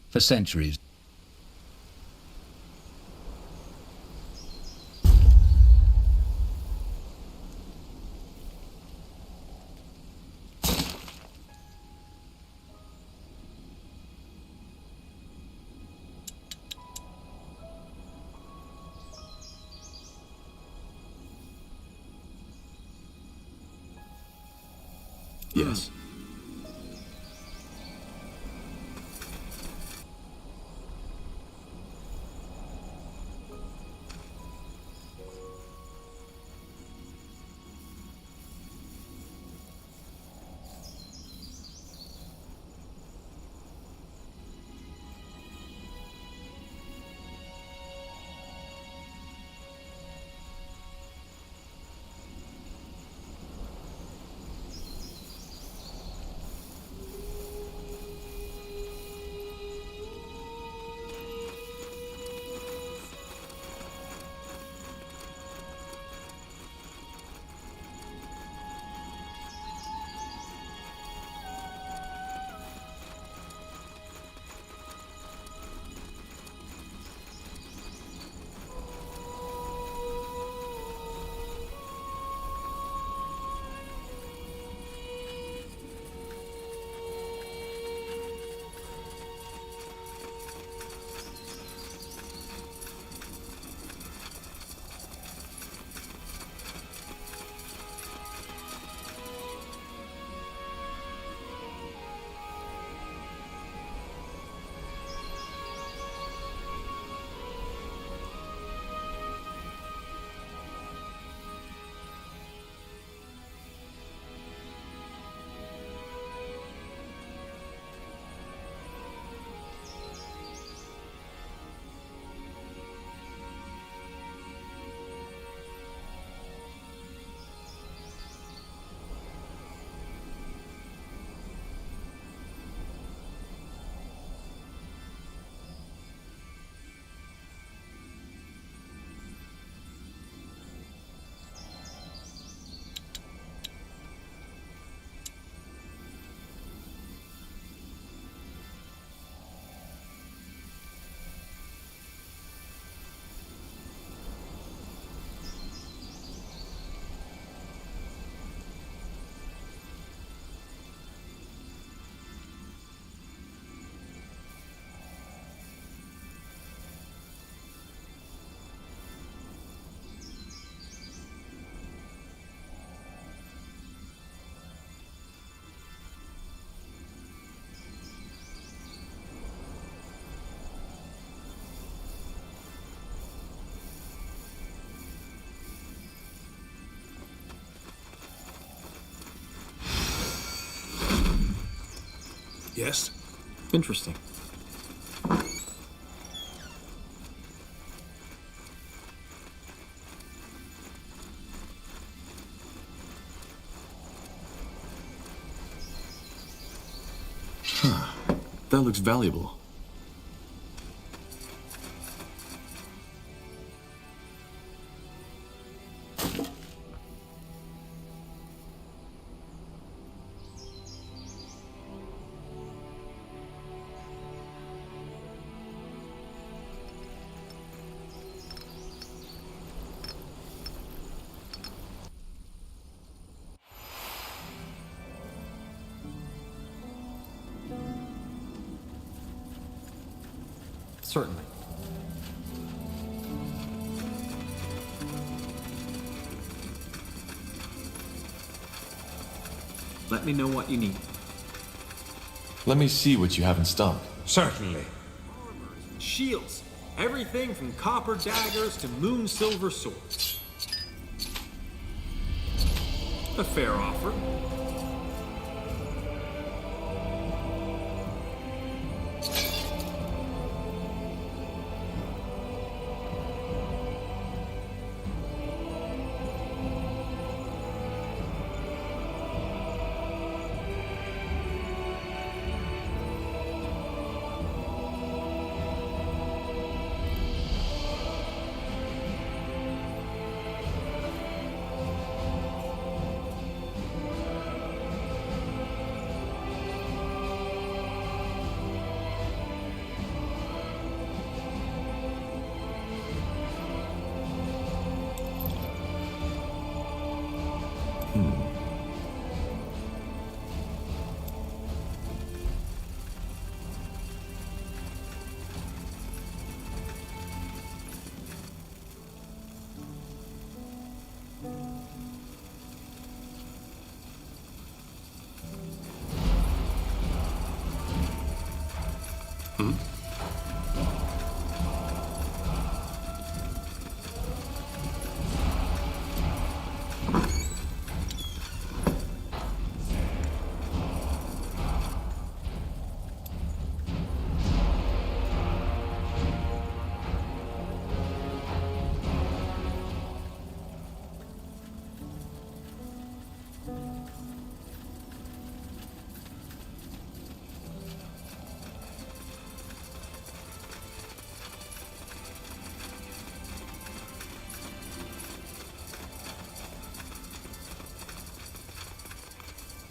for centuries. Yes. Yes? Interesting. Huh. That looks valuable. Certainly. Let me know what you need. Let me see what you have in stock. Certainly. Shields. Everything from copper daggers to moon silver swords. A fair offer.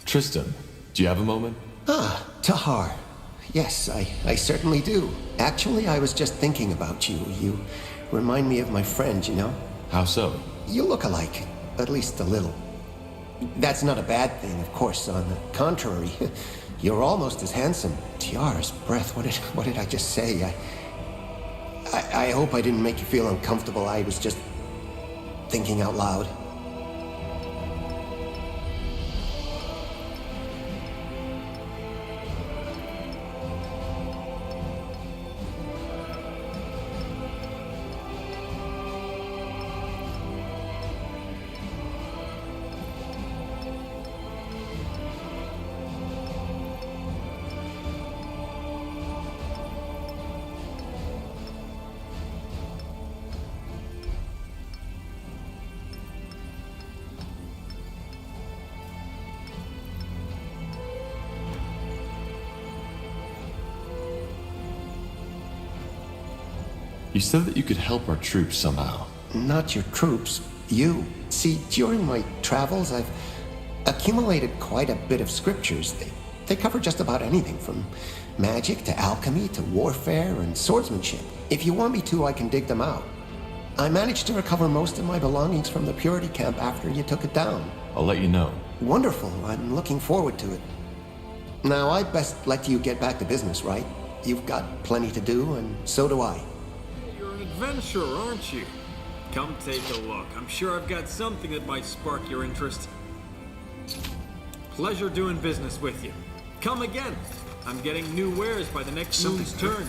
Tristan, do you have a moment? Ah, Tahar. Yes, I certainly do. Actually, I was just thinking about you. You remind me of my friend, you know? How so? You look alike, at least a little. That's not a bad thing, of course. On the contrary, you're almost as handsome. Tiara's breath, what did I just say? I hope I didn't make you feel uncomfortable. I was just thinking out loud. You said that you could help our troops somehow. Not your troops, you. See, during my travels, I've accumulated quite a bit of scriptures. They cover just about anything from magic to alchemy to warfare and swordsmanship. If you want me to, I can dig them out. I managed to recover most of my belongings from the Purity camp after you took it down. I'll let you know. Wonderful. I'm looking forward to it. Now, I'd best let you get back to business, right? You've got plenty to do, and so do I. You're an adventurer, aren't you? Come take a look. I'm sure I've got something that might spark your interest. Pleasure doing business with you. Come again. I'm getting new wares by the next moon's turn.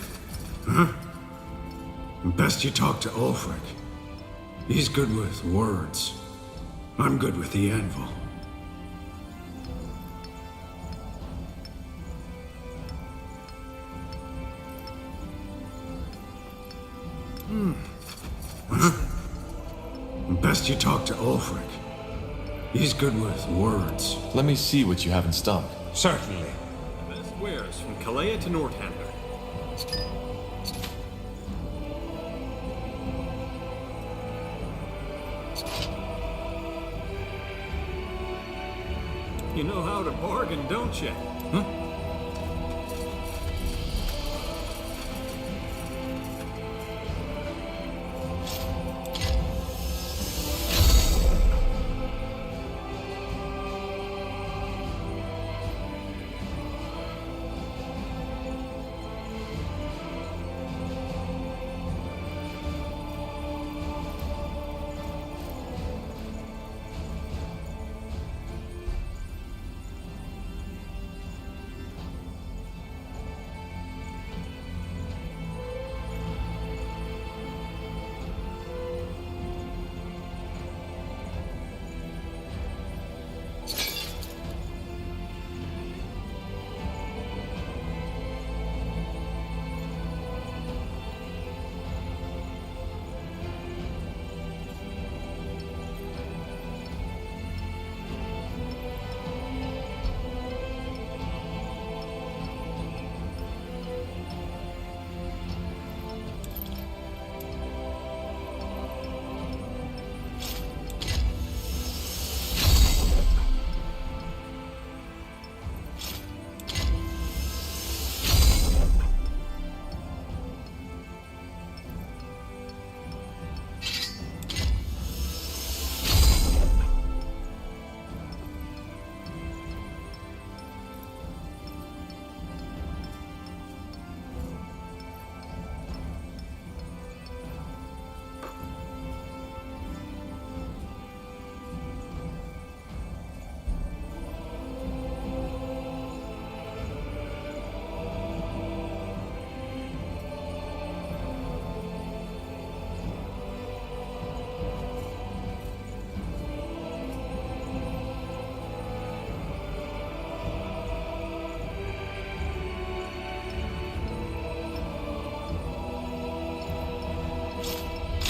Best you talk to Ulfric. He's good with words. I'm good with the anvil. Best you talk to Ulfric. He's good with words. Let me see what you have in stock. Certainly. The best wares from Kalea to Northander. You know how to bargain, don't you?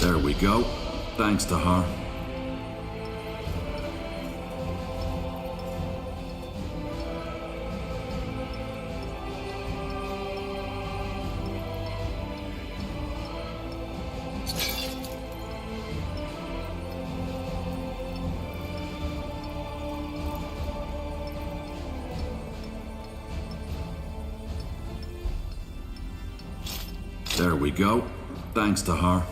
There we go. Thanks to her. There we go. Thanks to her.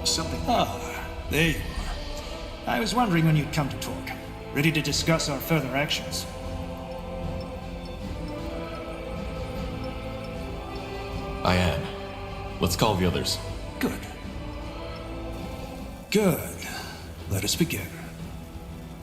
Something. Ah, there you are. I was wondering when you'd come to talk. Ready to discuss our further actions? I am. Let's call the others. Good. Good. Let us begin.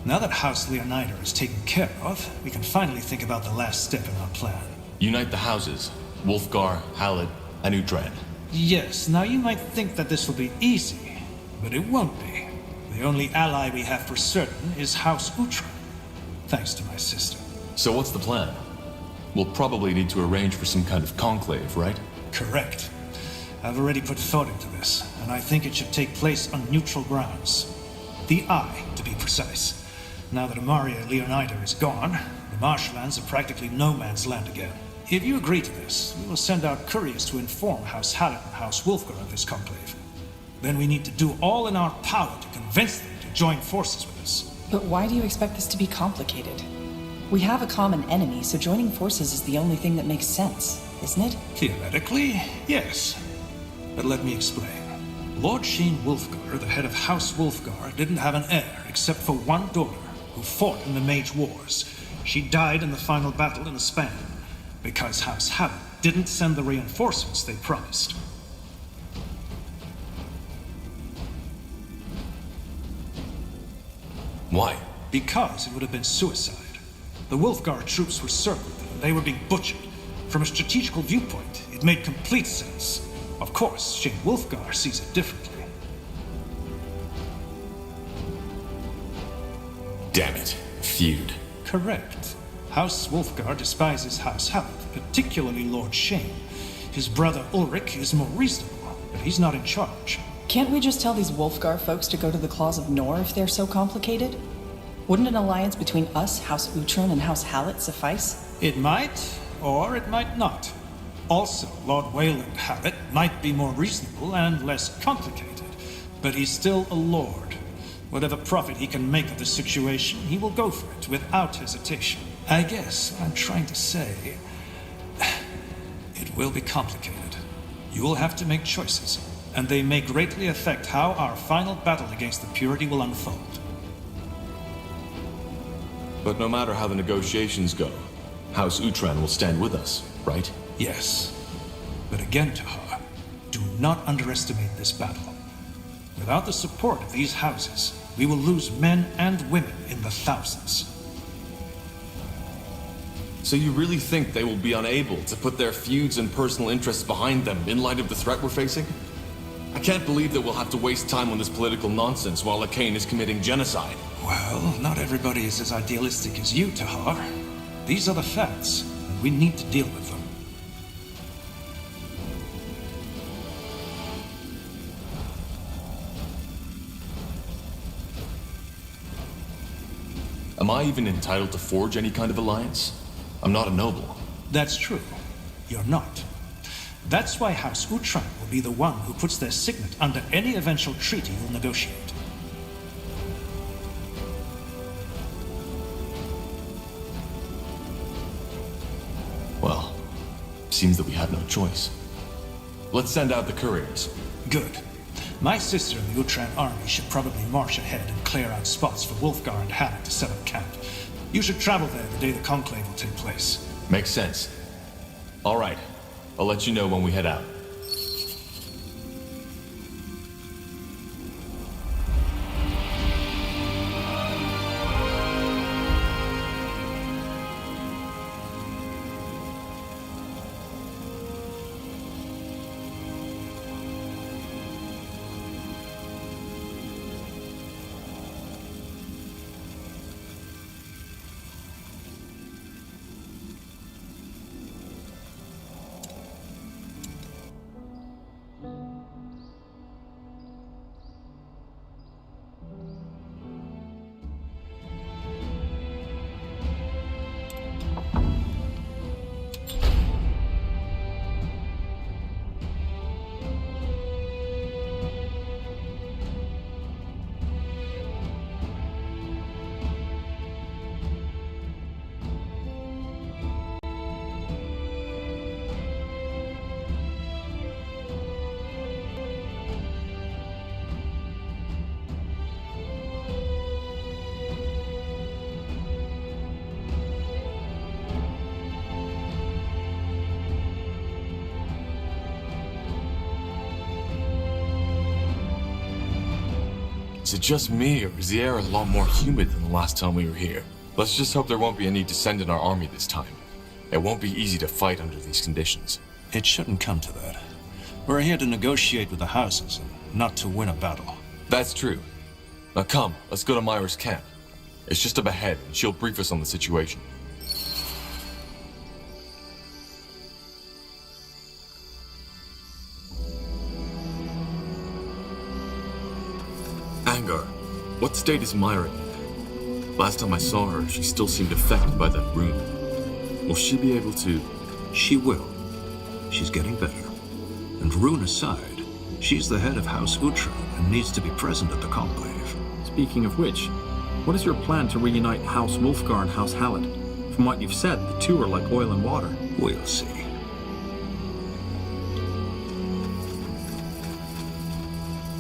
Now that House Leonida is taken care of, we can finally think about the last step in our plan. Unite the houses. Wolfgar, Halid, and Uhtred. Yes, now you might think that this will be easy, but it won't be. The only ally we have for certain is House Uhtred, thanks to my sister. So what's the plan? We'll probably need to arrange for some kind of conclave, right? Correct. I've already put thought into this, and I think it should take place on neutral grounds. The Eye, to be precise. Now that Amaria Leonida is gone, the marshlands are practically no man's land again. If you agree to this, we will send out couriers to inform House Halid and House Wolfgar of this conclave. Then we need to do all in our power to convince them to join forces with us. But why do you expect this to be complicated? We have a common enemy, so joining forces is the only thing that makes sense, isn't it? Theoretically, yes. But let me explain. Lord Ceann Wolfgar, the head of House Wolfgar, didn't have an heir except for one daughter, who fought in the Mage Wars. She died in the final battle in the span, because House Halid didn't send the reinforcements they promised. Why? Because it would have been suicide. The Wolfgar troops were circled, and they were being butchered. From a strategical viewpoint, it made complete sense. Of course, Ceann Wolfgar sees it differently. Damn it. Feud. Correct. House Wolfgar despises House Halid, particularly Lord Ceann. His brother Ulrich is more reasonable, but he's not in charge. Can't we just tell these Wolfgar folks to go to the Claws of Nor if they're so complicated? Wouldn't an alliance between us, House Uhtred, and House Halid suffice? It might, or it might not. Also, Lord Wayland Halid might be more reasonable and less complicated, but he's still a lord. Whatever profit he can make of the situation, he will go for it without hesitation. I guess what I'm trying to say, it will be complicated. You will have to make choices, and they may greatly affect how our final battle against the Purity will unfold. But no matter how the negotiations go, House Uhtred will stand with us, right? Yes, but again, Tahar, do not underestimate this battle. Without the support of these houses, we will lose men and women in the thousands. So you really think they will be unable to put their feuds and personal interests behind them in light of the threat we're facing? I can't believe that we'll have to waste time on this political nonsense while Arcane is committing genocide. Well, not everybody is as idealistic as you, Tahar. These are the facts, and we need to deal with them. Am I even entitled to forge any kind of alliance? I'm not a noble. That's true. You're not. That's why House Utran will be the one who puts their signet under any eventual treaty you'll negotiate. Well, seems that we have no choice. Let's send out the couriers. Good. My sister and the Utran army should probably march ahead and clear out spots for Wolfgar and Hannah to set up camp. You should travel there the day the conclave will take place. Makes sense. All right. I'll let you know when we head out. Is it just me, or is the air a lot more humid than the last time we were here? Let's just hope there won't be any dissent in our army this time. It won't be easy to fight under these conditions. It shouldn't come to that. We're here to negotiate with the houses, and not to win a battle. That's true. Now come, let's go to Myra's camp. It's just up ahead, and she'll brief us on the situation. Angar, what state is Myra in? Last time I saw her, she still seemed affected by that rune. Will she be able to... She will. She's getting better. And rune aside, she's the head of House Utran and needs to be present at the conclave. Speaking of which, what is your plan to reunite House Wolfgar and House Hallett? From what you've said, the two are like oil and water. We'll see.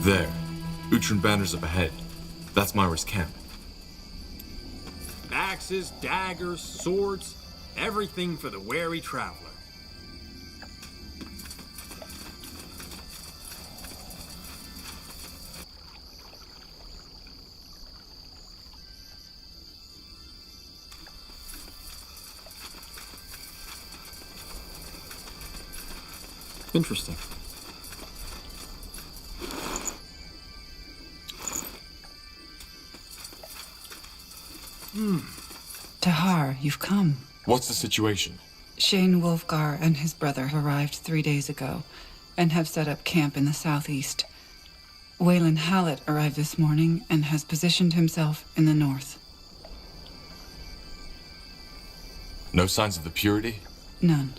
There. Utran banners up ahead. That's Myra's camp. Axes, daggers, swords, everything for the wary traveler. Interesting. Tahar, you've come. What's the situation? Shane Wolfgar and his brother arrived 3 days ago and have set up camp in the southeast. Waylon Hallett arrived this morning and has positioned himself in the north. No signs of the purity? None.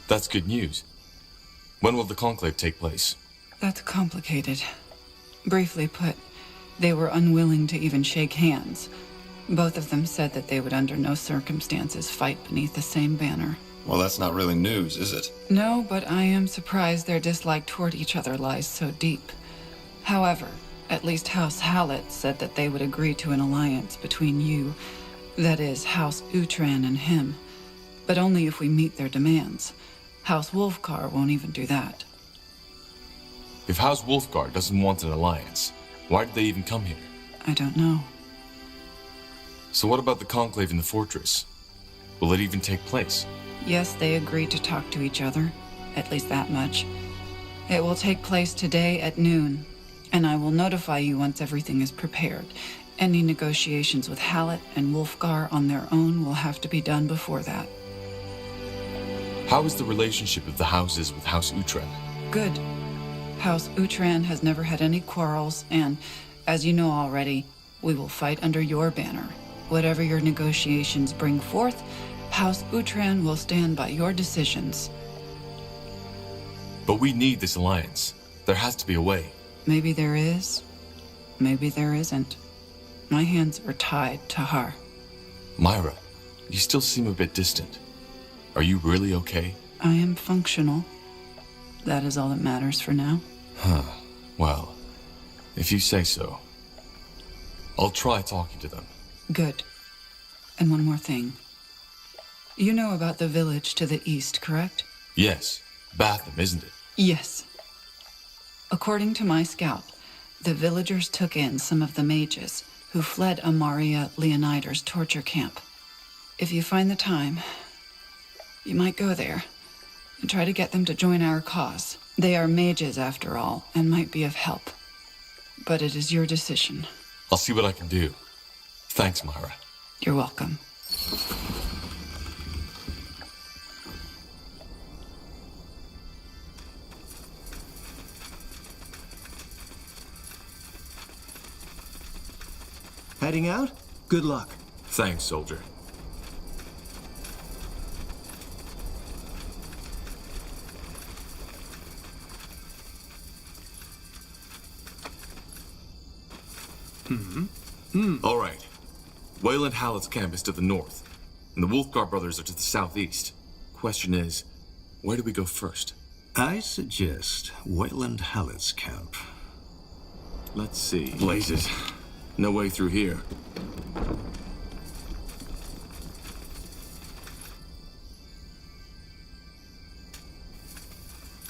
That's good news. When will the conclave take place? That's complicated. Briefly put, they were unwilling to even shake hands. Both of them said that they would under no circumstances fight beneath the same banner. Well, that's not really news, is it? No, but I am surprised their dislike toward each other lies so deep. However, at least House Hallett said that they would agree to an alliance between you, that is, House Utran and him, but only if we meet their demands. House Wolfgar won't even do that. If House Wolfgar doesn't want an alliance, why did they even come here? I don't know. So what about the conclave in the fortress? Will it even take place? Yes, they agreed to talk to each other. At least that much. It will take place today at noon, and I will notify you once everything is prepared. Any negotiations with Hallett and Wulfgar on their own will have to be done before that. How is the relationship of the houses with House Uhtred? Good. House Uhtred has never had any quarrels, and, as you know already, we will fight under your banner. Whatever your negotiations bring forth, House Uhtred will stand by your decisions. But we need this alliance. There has to be a way. Maybe there is, maybe there isn't. My hands are tied to Har. Myra, you still seem a bit distant. Are you really okay? I am functional. That is all that matters for now. Huh. Well, if you say so. I'll try talking to them. Good. And one more thing. You know about the village to the east, correct? Yes. Batham, isn't it? Yes. According to my scout, the villagers took in some of the mages who fled Amaria Leonider's torture camp. If you find the time, you might go there and try to get them to join our cause. They are mages, after all, and might be of help. But it is your decision. I'll see what I can do. Thanks, Myra. You're welcome. Heading out? Good luck. Thanks, soldier. All right. Wayland Hallett's camp is to the north, and the Wulfgar brothers are to the southeast. Question is, where do we go first? I suggest Wayland Hallett's camp. Let's see. Blazes. No way through here.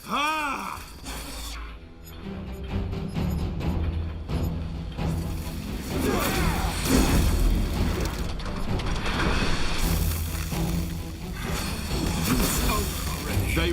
Ah! They...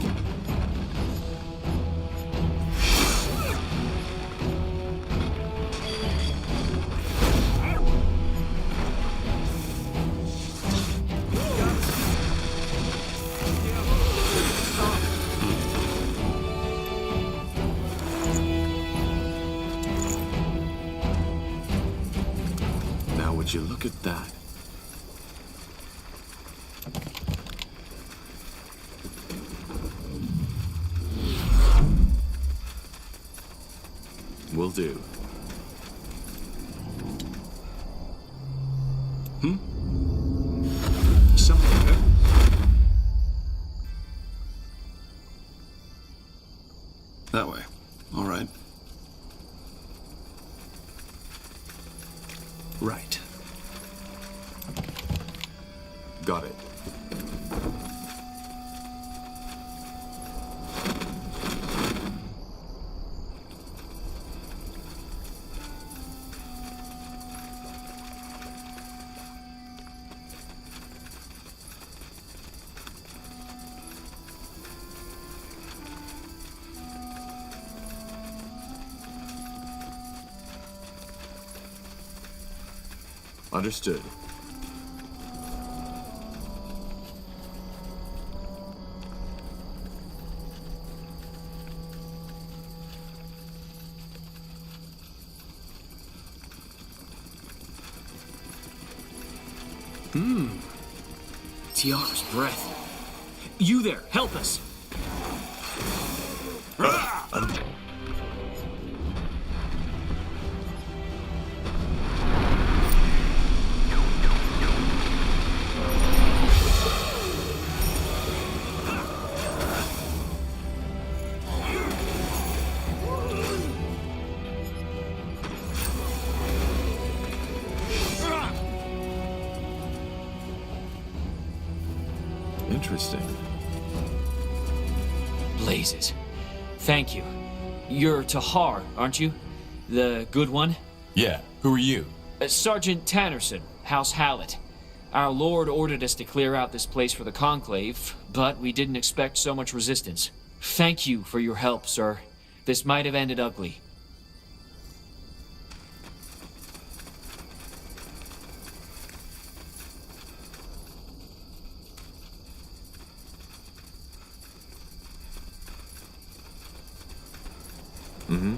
Now would you look at that? Will do. Something there? That way. All right. Right. Got it. Understood. Tiara's breath. You there, help us! Interesting. Blazes. Thank you. You're Tahar, aren't you? The good one? Yeah, who are you? Sergeant Tannerson, House Hallett. Our Lord ordered us to clear out this place for the Conclave, but we didn't expect so much resistance. Thank you for your help, sir. This might have ended ugly. Mm-hmm.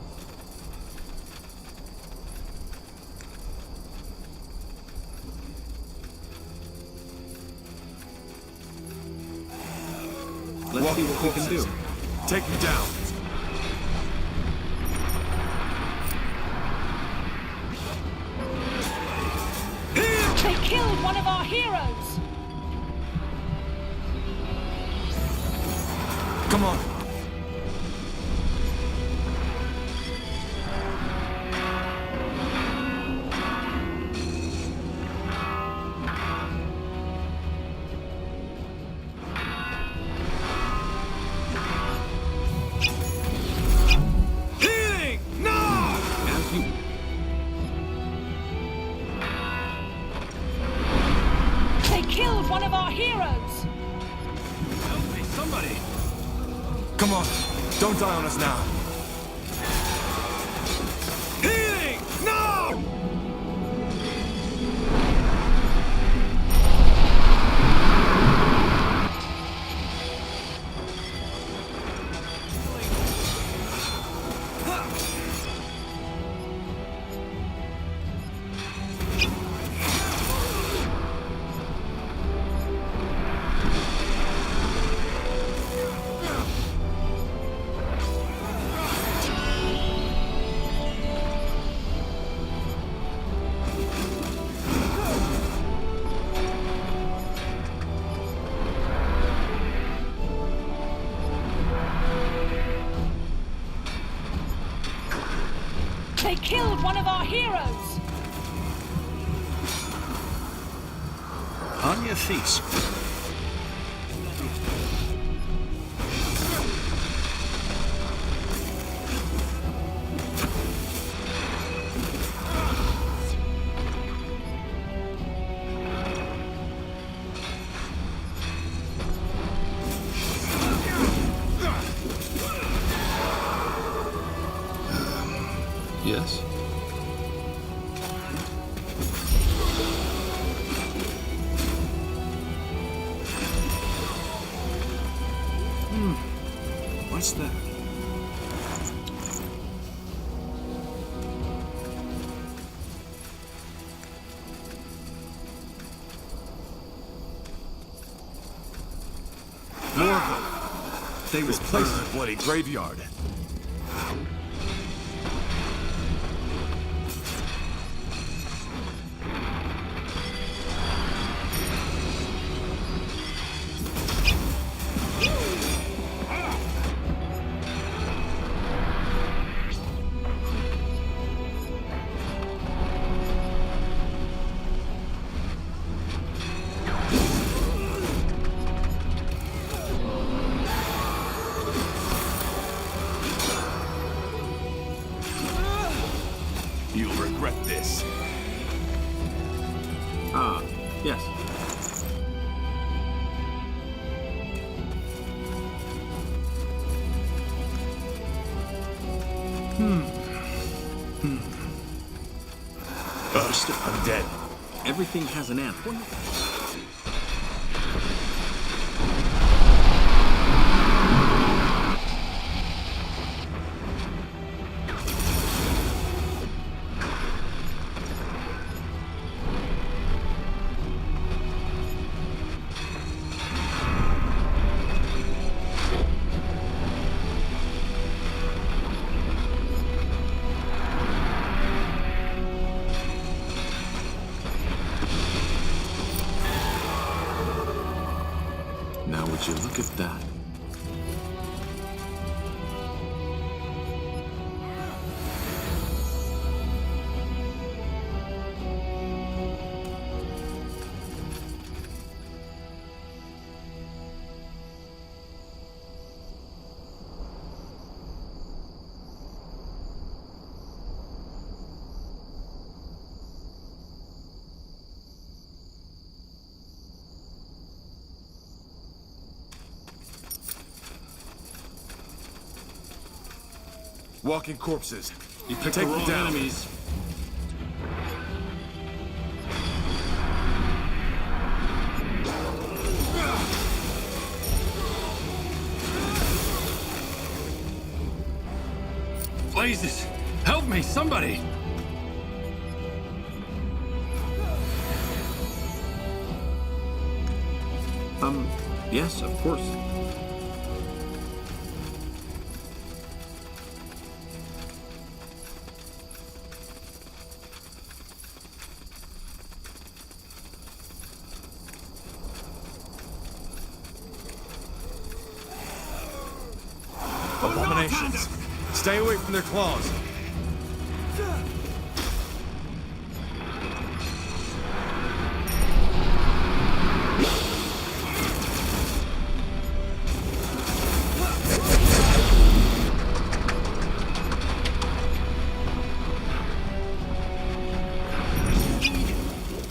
Let's see what we can do. Take me down. They killed one of our heroes! Come on. They killed one of our heroes! Help me, somebody! Come on, don't die on us now. Healing! No! They killed one of our heroes! On your feet. Yes? What's that? More of them. This place is a bloody graveyard. You'll regret this. Ah, yes. I'm dead. Everything has an end. Now would you look at that? Walking corpses. You picked Take the them wrong down. enemies. Blazes! Help me, somebody! Yes, of course. Abominations. Stay away from their claws.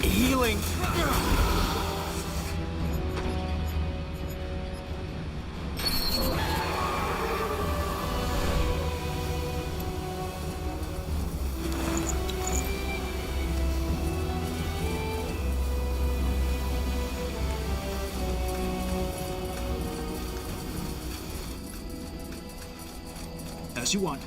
Healing. As you want.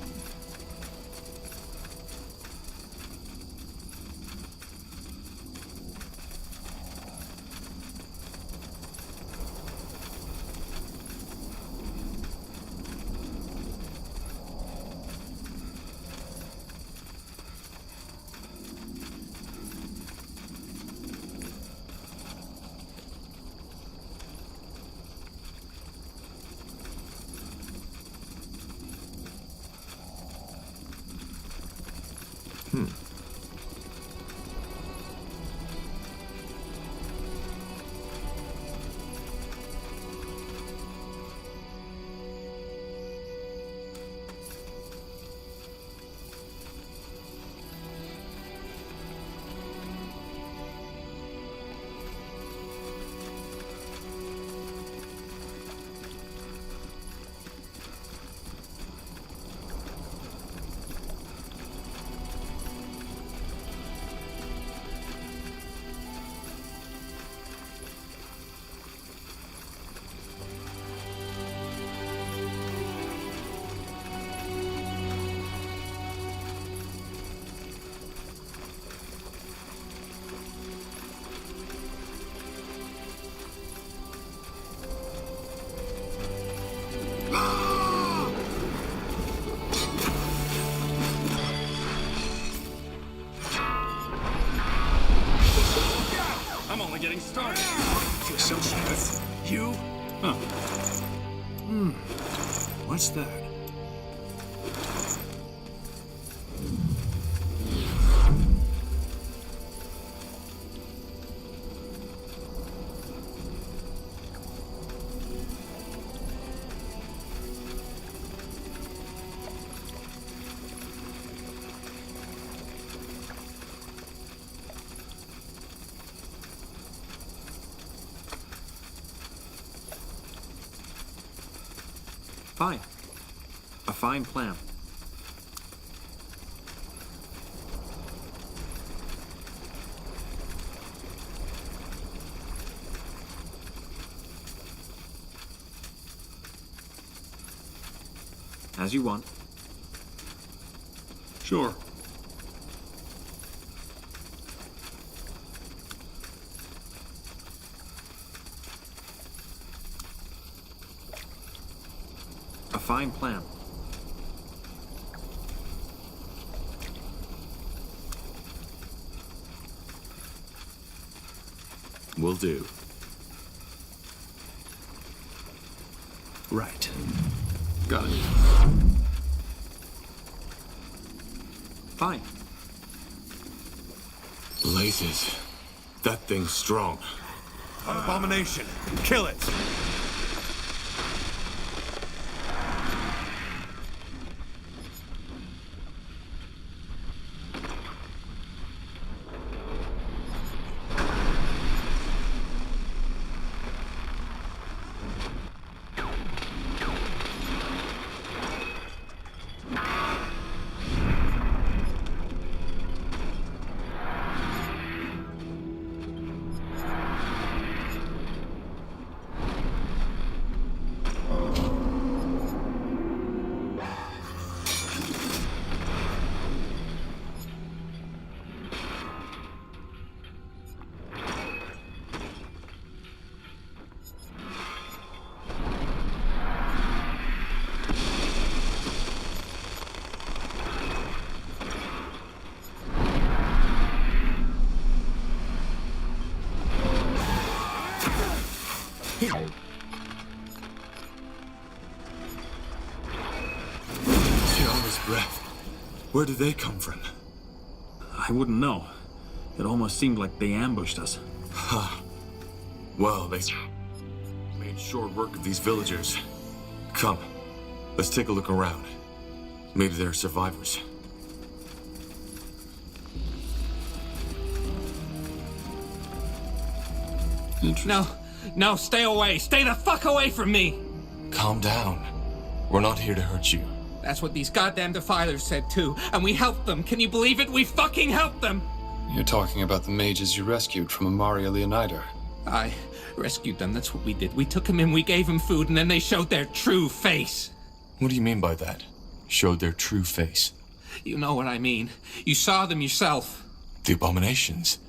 I'm only getting started. Feel so You? Huh. What's that? Fine. A fine plan. As you want. Sure. A fine plan. Will do. Right. Got it. Fine. Blazes. That thing's strong. An abomination. Kill it! breath. Where did they come from? I wouldn't know. It almost seemed like they ambushed us. Well, they made short work of these villagers. Come, let's take a look around. Maybe they're survivors. No, stay away. Stay the fuck away from me. Calm down. We're not here to hurt you. That's what these goddamn defilers said too, and we helped them. Can you believe it? We fucking helped them. You're talking about the mages you rescued from Amaria Leonider. I rescued them, that's what we did. We took them in, we gave them food, and then they showed their true face. What do you mean by that? Showed their true face? You know what I mean. You saw them yourself. The abominations.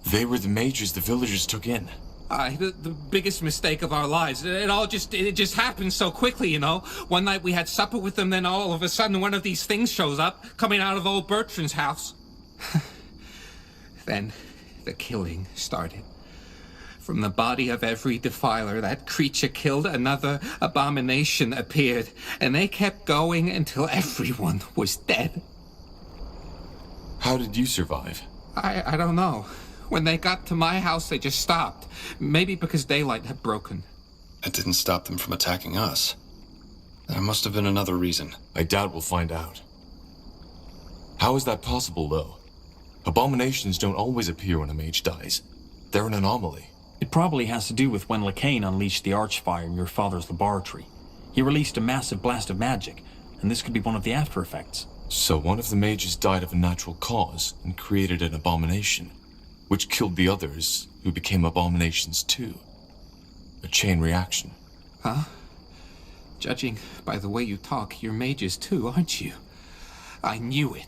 They were the mages the villagers took in. The biggest mistake of our lives. It just happened so quickly, you know. One night we had supper with them, then all of a sudden one of these things shows up, coming out of old Bertrand's house. Then the killing started. From the body of every defiler that creature killed, another abomination appeared, and they kept going until everyone was dead. How did you survive? I don't know. When they got to my house, they just stopped. Maybe because daylight had broken. It didn't stop them from attacking us. There must have been another reason. I doubt we'll find out. How is that possible, though? Abominations don't always appear when a mage dies. They're an anomaly. It probably has to do with when Lycain unleashed the Archfire in your father's laboratory. He released a massive blast of magic, and this could be one of the after effects. So one of the mages died of a natural cause and created an abomination, which killed the others, who became abominations too. A chain reaction. Huh? Judging by the way you talk, you're mages too, aren't you? I knew it.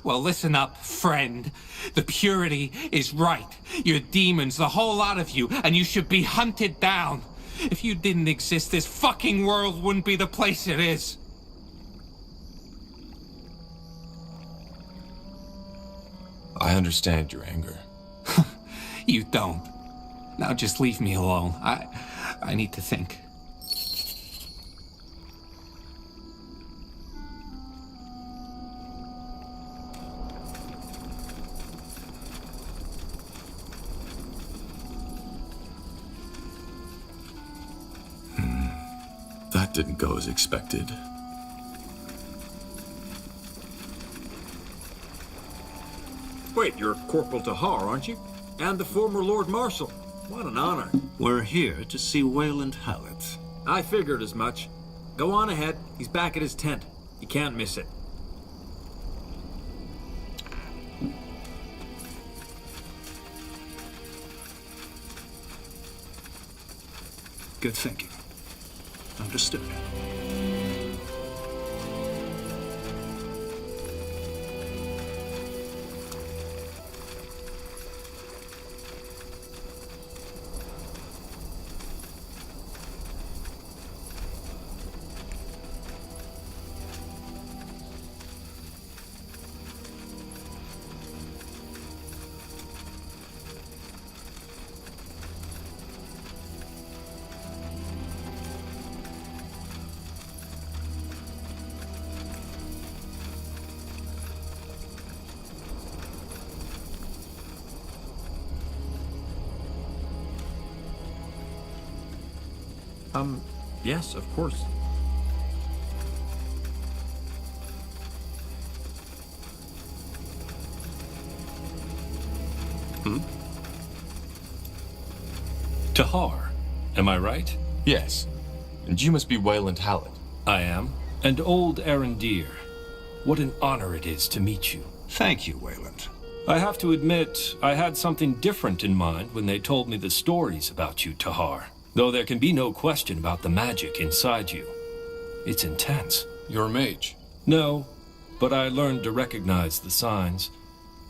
Well, listen up, friend. The purity is right. You're demons, the whole lot of you, and you should be hunted down. If you didn't exist, this fucking world wouldn't be the place it is. I understand your anger. You don't. Now just leave me alone. I need to think. That didn't go as expected. Wait, you're Corporal Tahar, aren't you? And the former Lord Marshal. What an honor. We're here to see Wayland Hallett. I figured as much. Go on ahead. He's back at his tent. You can't miss it. Good thinking. Understood. Yes, of course. Tahar, am I right? Yes. And you must be Wayland Hallett. I am. And old Arendir. What an honor it is to meet you. Thank you, Wayland. I have to admit, I had something different in mind when they told me the stories about you, Tahar. Though there can be no question about the magic inside you. It's intense. You're a mage. No, but I learned to recognize the signs.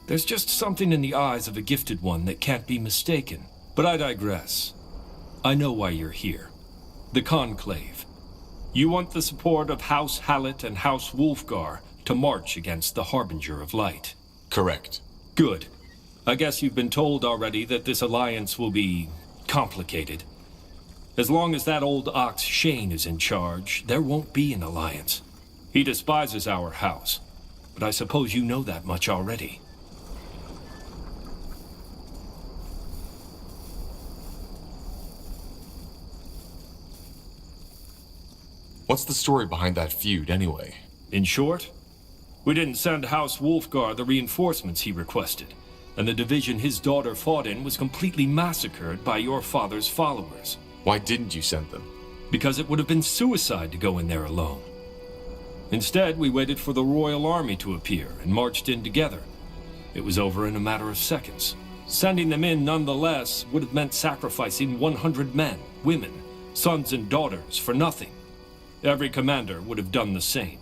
There's just something in the eyes of a gifted one that can't be mistaken. But I digress. I know why you're here. The Conclave. You want the support of House Hallett and House Wulfgar to march against the Harbinger of Light. Correct. Good. I guess you've been told already that this alliance will be complicated. As long as that old ox Shane is in charge, there won't be an alliance. He despises our house, but I suppose you know that much already. What's the story behind that feud, anyway? In short, we didn't send House Wolfgar the reinforcements he requested, and the division his daughter fought in was completely massacred by your father's followers. Why didn't you send them? Because it would have been suicide to go in there alone. Instead, we waited for the Royal Army to appear and marched in together. It was over in a matter of seconds. Sending them in nonetheless would have meant sacrificing 100 men, women, sons and daughters for nothing. Every commander would have done the same.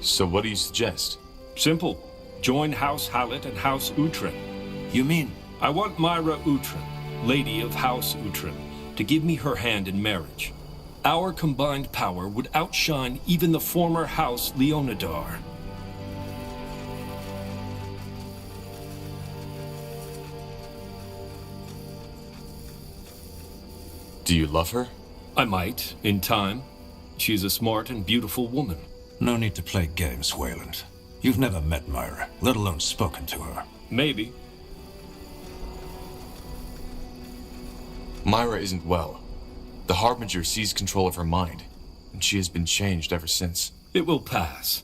So what do you suggest? Simple. Join House Hallett and House Uhtred. You mean? I want Myra Uhtred, Lady of House Uhtred, to give me her hand in marriage. Our combined power would outshine even the former House Leonidar. Do you love her? I might, in time. She's a smart and beautiful woman. No need to play games, Wayland. You've never met Myra, let alone spoken to her. Maybe. Myra isn't well. The Harbinger seized control of her mind, and she has been changed ever since. It will pass.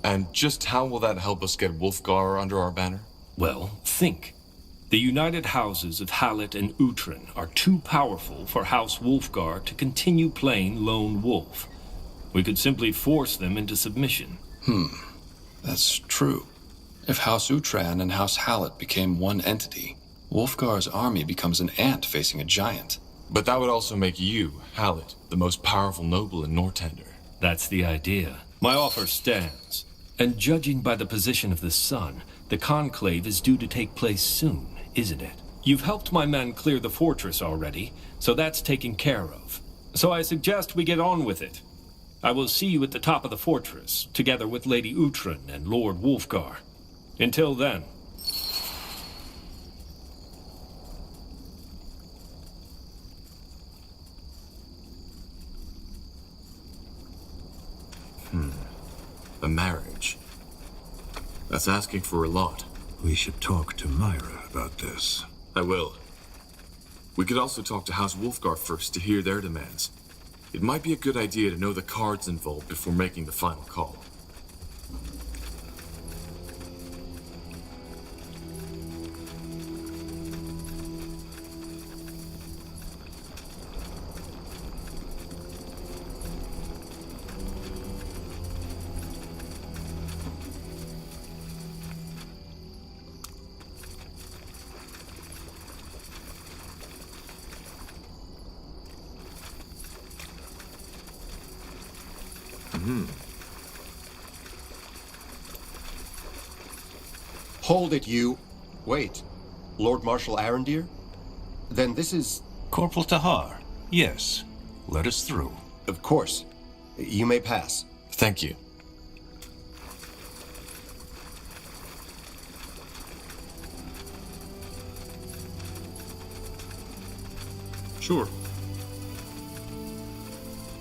And just how will that help us get Wolfgar under our banner? Well, think. The united houses of Hallett and Uhtred are too powerful for House Wolfgar to continue playing lone wolf. We could simply force them into submission. That's true. If House Uhtred and House Hallett became one entity, Wolfgar's army becomes an ant facing a giant. But that would also make you, Hallett, the most powerful noble in Nortender. That's the idea. My offer stands. And judging by the position of the sun, the conclave is due to take place soon, isn't it? You've helped my men clear the fortress already, so that's taken care of. So I suggest we get on with it. I will see you at the top of the fortress, together with Lady Uhtred and Lord Wolfgar. Until then. A marriage. That's asking for a lot. We should talk to Myra about this. I will. We could also talk to House Wolfgar first to hear their demands. It might be a good idea to know the cards involved before making the final call. Hold it, you. Wait. Lord Marshal Arendir? Then this is... Corporal Tahar. Yes. Let us through. Of course. You may pass. Thank you. Sure.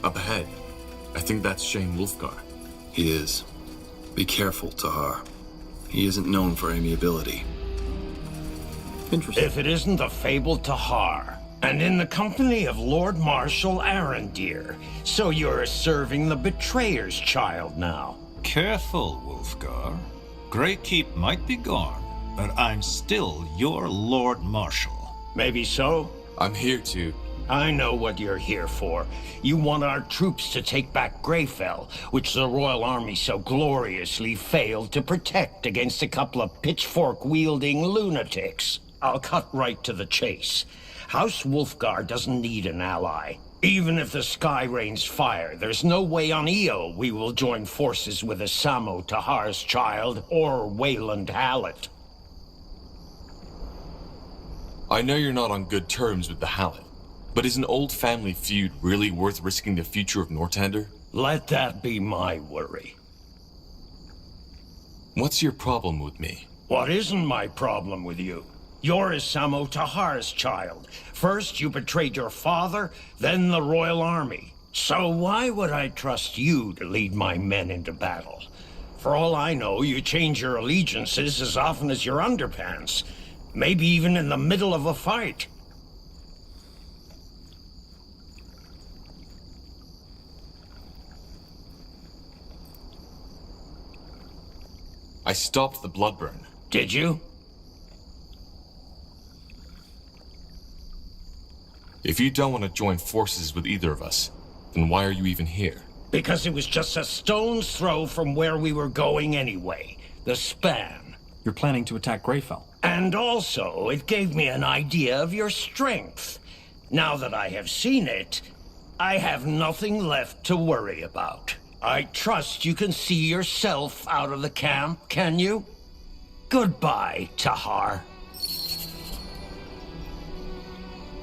Up ahead. I think that's Shane Wolfgar. He is. Be careful, Tahar. He isn't known for amiability. Interesting. If it isn't the fabled Tahar, and in the company of Lord Marshal Arendir, so you're serving the betrayer's child now. Careful, Wolfgar. Greykeep might be gone, but I'm still your Lord Marshal. Maybe so. I'm here to... I know what you're here for. You want our troops to take back Greyfell, which the Royal Army so gloriously failed to protect against a couple of pitchfork-wielding lunatics. I'll cut right to the chase. House Wolfgar doesn't need an ally. Even if the sky rains fire, there's no way on Io we will join forces with a Samo Tahar's child or Wayland Hallett. I know you're not on good terms with the Hallett, but is an old family feud really worth risking the future of Nortander? Let that be my worry. What's your problem with me? What isn't my problem with you? You're a Samo Tahar's child. First, you betrayed your father, then the Royal Army. So why would I trust you to lead my men into battle? For all I know, you change your allegiances as often as your underpants. Maybe even in the middle of a fight. I stopped the blood burn. Did you? If you don't want to join forces with either of us, then why are you even here? Because it was just a stone's throw from where we were going anyway. The span. You're planning to attack Greyfell. And also, it gave me an idea of your strength. Now that I have seen it, I have nothing left to worry about. I trust you can see yourself out of the camp, can you? Goodbye, Tahar.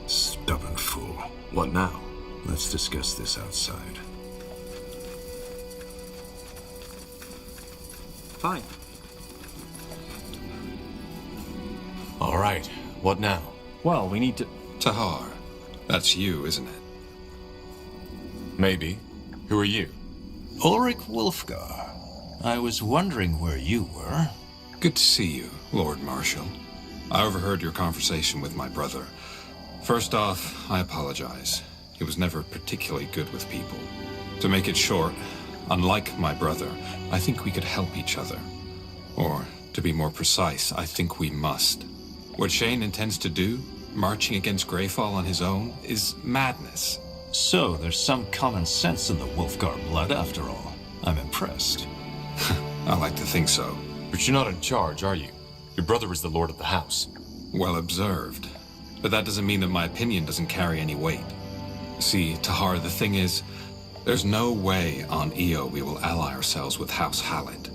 Stubborn fool. What now? Let's discuss this outside. Fine. All right, what now? Well, we need to... Tahar. That's you, isn't it? Maybe. Who are you? Ulrich Wolfgar. I was wondering where you were. Good to see you, Lord Marshal. I overheard your conversation with my brother. First off, I apologize. He was never particularly good with people. To make it short, unlike my brother, I think we could help each other. Or, to be more precise, I think we must. What Shane intends to do, marching against Greyfall on his own, is madness. So, there's some common sense in the Wolfgar blood after all. I'm impressed. I like to think so. But you're not in charge, are you? Your brother is the lord of the house. Well observed. But that doesn't mean that my opinion doesn't carry any weight. See, Tahar, the thing is, there's no way on Io we will ally ourselves with House Hallett.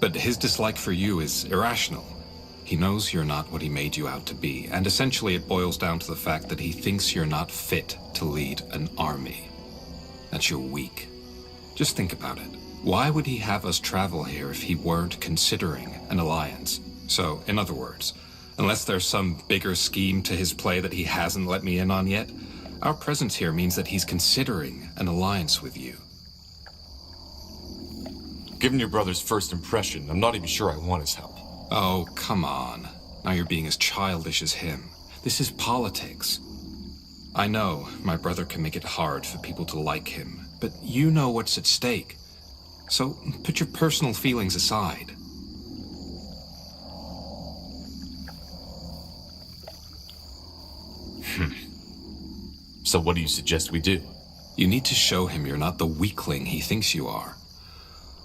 But his dislike for you is irrational. He knows you're not what he made you out to be, and essentially it boils down to the fact that he thinks you're not fit to lead an army. That you're weak. Just think about it. Why would he have us travel here if he weren't considering an alliance? So, in other words, unless there's some bigger scheme to his play that he hasn't let me in on yet, our presence here means that he's considering an alliance with you. Given your brother's first impression, I'm not even sure I want his help. Oh, come on. Now you're being as childish as him. This is politics. I know my brother can make it hard for people to like him, but you know what's at stake. So put your personal feelings aside. So what do you suggest we do? You need to show him you're not the weakling he thinks you are.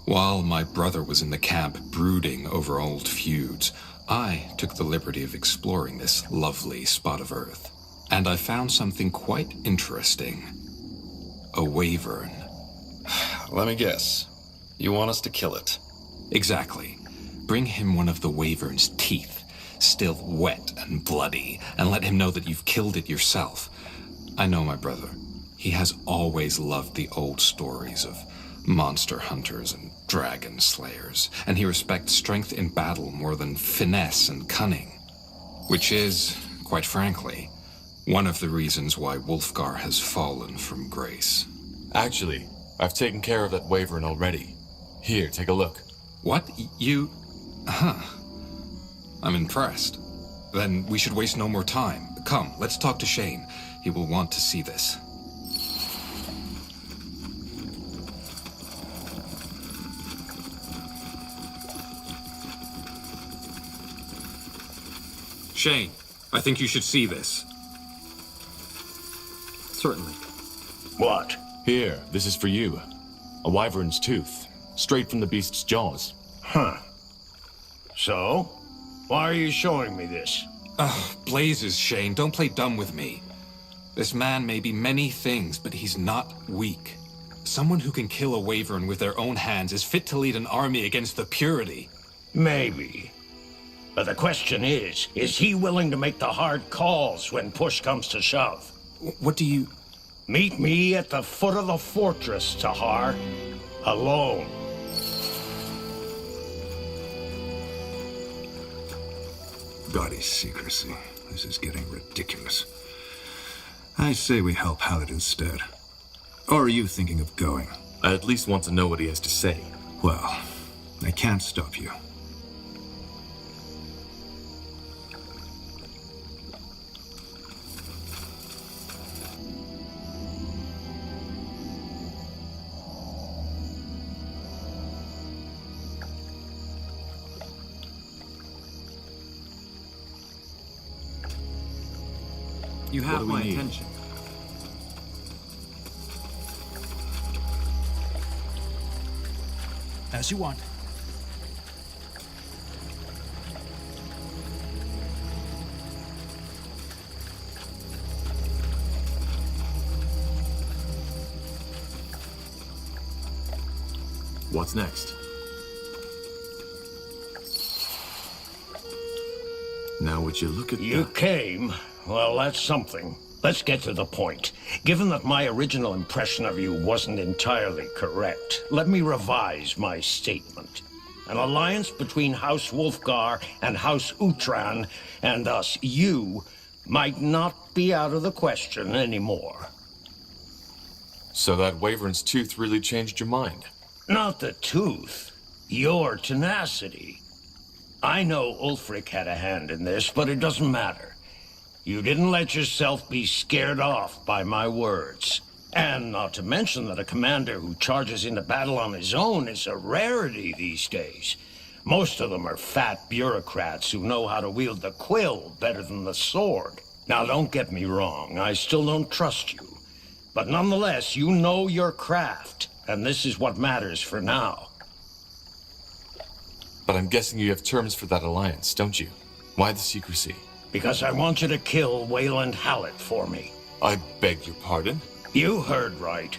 While my brother was in the camp brooding over old feuds, I took the liberty of exploring this lovely spot of earth. And I found something quite interesting. A wyvern. Let me guess. You want us to kill it? Exactly. Bring him one of the wyvern's teeth, still wet and bloody, and let him know that you've killed it yourself. I know my brother. He has always loved the old stories of monster hunters and dragon slayers, and he respects strength in battle more than finesse and cunning. Which is, quite frankly, one of the reasons why Wolfgar has fallen from grace. Actually, I've taken care of that wyvern already. Here, take a look. What? You... Huh. I'm impressed. Then we should waste no more time. Come, let's talk to Shane. He will want to see this. Shane, I think you should see this. Certainly. What? Here, this is for you. A wyvern's tooth, straight from the beast's jaws. Huh. So? Why are you showing me this? Blazes, Shane, don't play dumb with me. This man may be many things, but he's not weak. Someone who can kill a Wyvern with their own hands is fit to lead an army against the Purity. Maybe. But the question is he willing to make the hard calls when push comes to shove? What do you... Meet me at the foot of the fortress, Tahar. Alone. Gaudy secrecy. This is getting ridiculous. I say we help Hallett instead. Or are you thinking of going? I at least want to know what he has to say. Well, I can't stop you. You have my attention. As you want. What's next? Now would you look at You came. Well, that's something. Let's get to the point. Given that my original impression of you wasn't entirely correct, let me revise my statement. An alliance between House Wulfgar and House Uhtran, and thus you, might not be out of the question anymore. So that Wyvern's tooth really changed your mind? Not the tooth. Your tenacity. I know Ulfric had a hand in this, but it doesn't matter. You didn't let yourself be scared off by my words. And not to mention that a commander who charges into battle on his own is a rarity these days. Most of them are fat bureaucrats who know how to wield the quill better than the sword. Now, don't get me wrong, I still don't trust you. But nonetheless, you know your craft, and this is what matters for now. But I'm guessing you have terms for that alliance, don't you? Why the secrecy? Because I want you to kill Wayland Hallett for me. I beg your pardon? You heard right.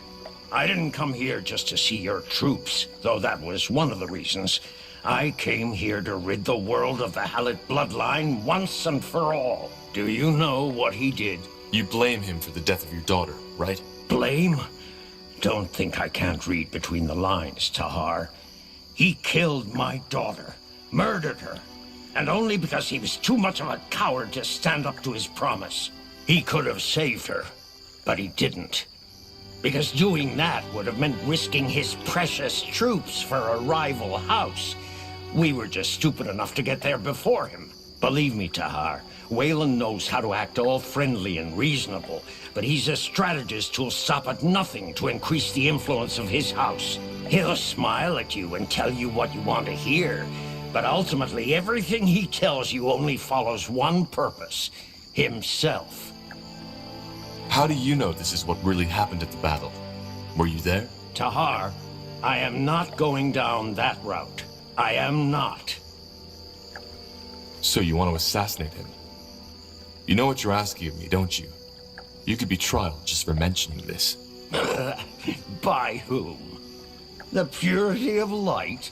I didn't come here just to see your troops, though that was one of the reasons. I came here to rid the world of the Hallett bloodline once and for all. Do you know what he did? You blame him for the death of your daughter, right? Blame? Don't think I can't read between the lines, Tahar. He killed my daughter, murdered her. And only because he was too much of a coward to stand up to his promise. He could have saved her, but he didn't. Because doing that would have meant risking his precious troops for a rival house. We were just stupid enough to get there before him. Believe me, Tahar, Wayland knows how to act all friendly and reasonable, but he's a strategist who'll stop at nothing to increase the influence of his house. He'll smile at you and tell you what you want to hear, but ultimately, everything he tells you only follows one purpose: himself. How do you know this is what really happened at the battle? Were you there? Tahar, I am not going down that route. I am not. So you want to assassinate him? You know what you're asking of me, don't you? You could be trialed just for mentioning this. By whom? The purity of light?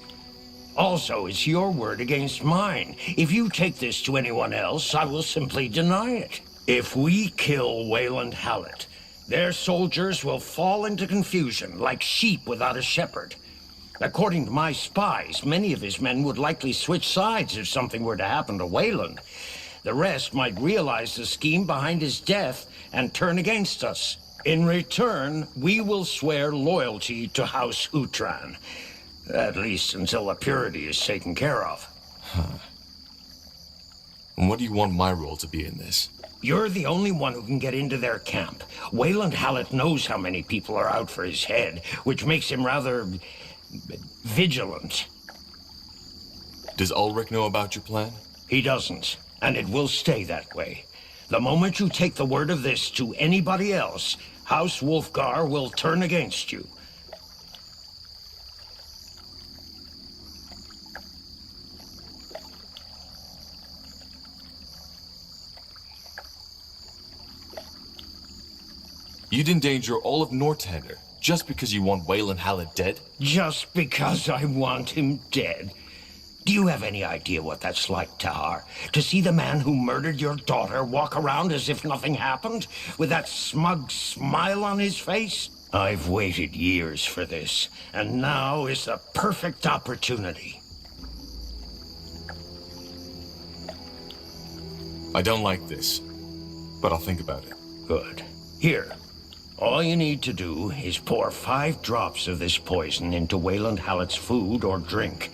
Also, it's your word against mine. If you take this to anyone else, I will simply deny it. If we kill Wayland Hallett, their soldiers will fall into confusion like sheep without a shepherd. According to my spies, many of his men would likely switch sides if something were to happen to Wayland. The rest might realize the scheme behind his death and turn against us. In return, we will swear loyalty to House Uhtran. At least until the purity is taken care of. Huh. And what do you want my role to be in this? You're the only one who can get into their camp. Wayland Hallett knows how many people are out for his head, which makes him rather vigilant. Does Ulrich know about your plan? He doesn't, and it will stay that way. The moment you take the word of this to anybody else, House Wulfgar will turn against you. You'd endanger all of Northander just because you want Wayland Hallett dead? Just because I want him dead? Do you have any idea what that's like, Tahar? To see the man who murdered your daughter walk around as if nothing happened, with that smug smile on his face? I've waited years for this, and now is the perfect opportunity. I don't like this, but I'll think about it. Good. Here. All you need to do is pour 5 drops of this poison into Wayland Hallett's food or drink.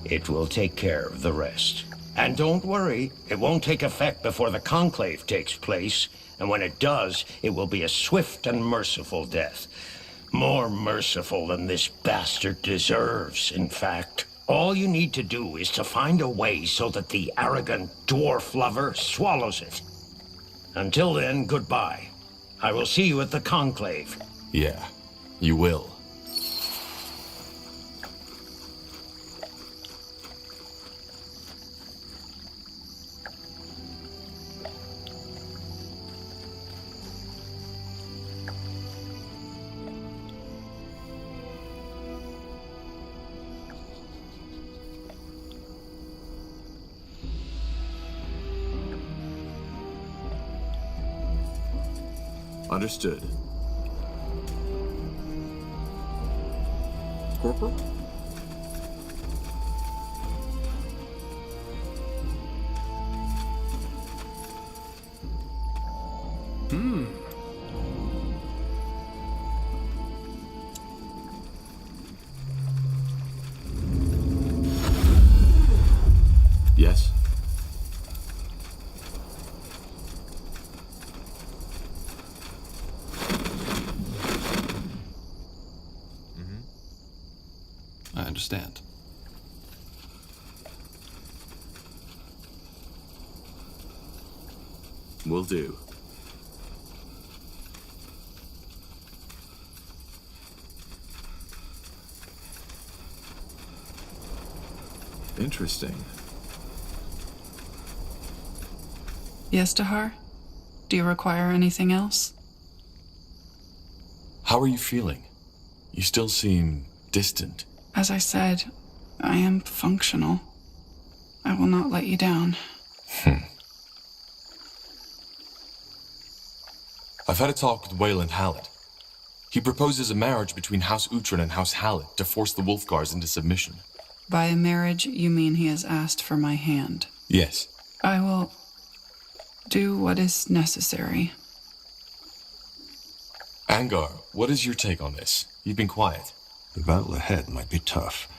It will take care of the rest. And don't worry, it won't take effect before the conclave takes place, and when it does, it will be a swift and merciful death. More merciful than this bastard deserves, in fact. All you need to do is to find a way so that the arrogant dwarf lover swallows it. Until then, goodbye. I will see you at the conclave. Yeah, you will. Understood. Corporal? Yes? I understand. Will do. Interesting. Yes, Tahar? Do you require anything else? How are you feeling? You still seem distant. As I said, I am functional. I will not let you down. I've had a talk with Wayland Hallett. He proposes a marriage between House Uhtred and House Hallett to force the Wolfgars into submission. By a marriage, you mean he has asked for my hand. Yes. I will do what is necessary. Angar, what is your take on this? You've been quiet. The battle ahead might be tough,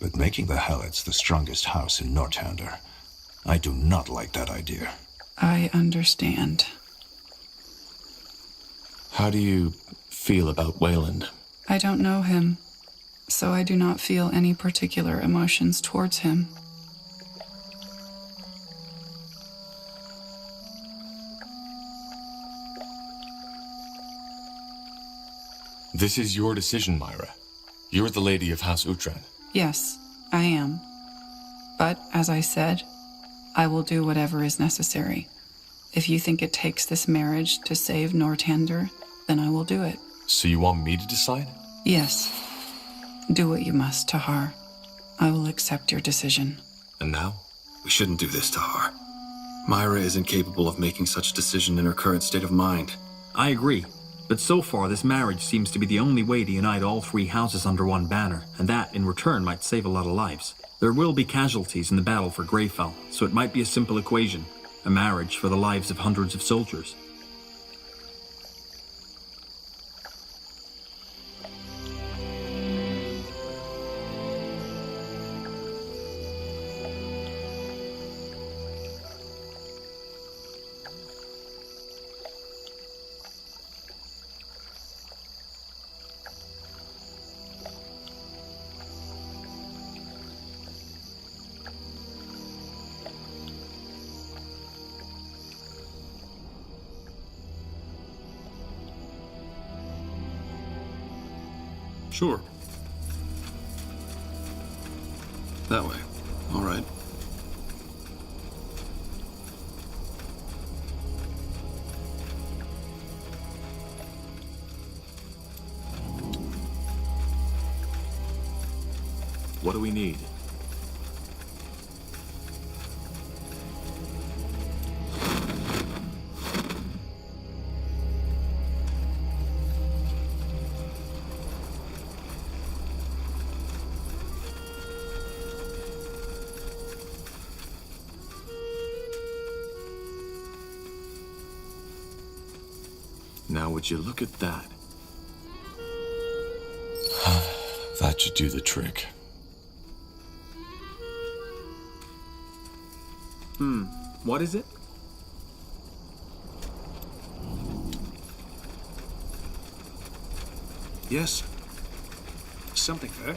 but making the Halletts the strongest house in Northander, I do not like that idea. I understand. How do you feel about Wayland? I don't know him, so I do not feel any particular emotions towards him. This is your decision, Myra. You're the lady of House Uhtred. Yes, I am. But, as I said, I will do whatever is necessary. If you think it takes this marriage to save Northander, then I will do it. So you want me to decide? Yes. Do what you must, Tahar. I will accept your decision. And now? We shouldn't do this, Tahar. Myra isn't capable of making such a decision in her current state of mind. I agree. But so far, this marriage seems to be the only way to unite all 3 houses under one banner, and that, in return, might save a lot of lives. There will be casualties in the battle for Greyfell, so it might be a simple equation. A marriage for the lives of hundreds of soldiers. Sure. That way. All right. What do we need? Now, would you look at that? That should do the trick. What is it? Yes. Something there.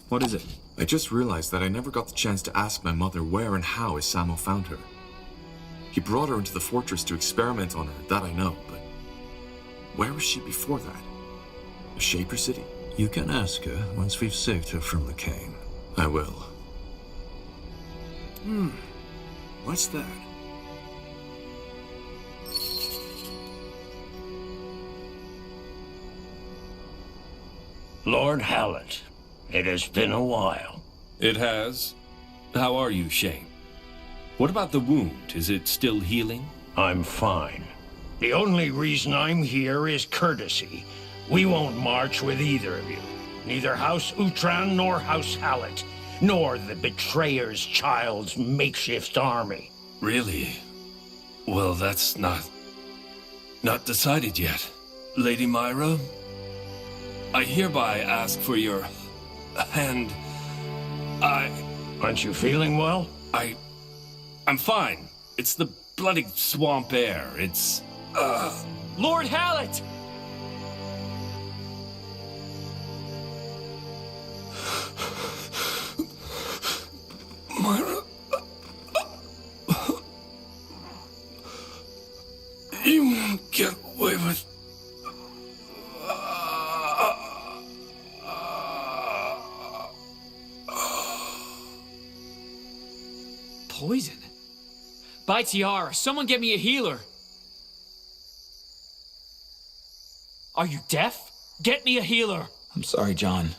What is it? I just realized that I never got the chance to ask my mother where and how Isamo found her. He brought her into the fortress to experiment on her, that I know, but where was she before that? A Shaper City? You can ask her once we've saved her from the cane. I will. What's that? Lord Hallett, it has been a while. It has. How are you, Shane? What about the wound? Is it still healing? I'm fine. The only reason I'm here is courtesy. We won't march with either of you. Neither House Uhtran nor House Hallett, nor the Betrayer's Child's makeshift army. Really? Well, that's not decided yet. Lady Myra, I hereby ask for your hand. Aren't you feeling well? I'm fine. It's the bloody swamp air. It's, Lord Hallett! Myra. You won't get away with... Poison? By Tiara, someone get me a healer! Are you deaf? Get me a healer! I'm sorry, John.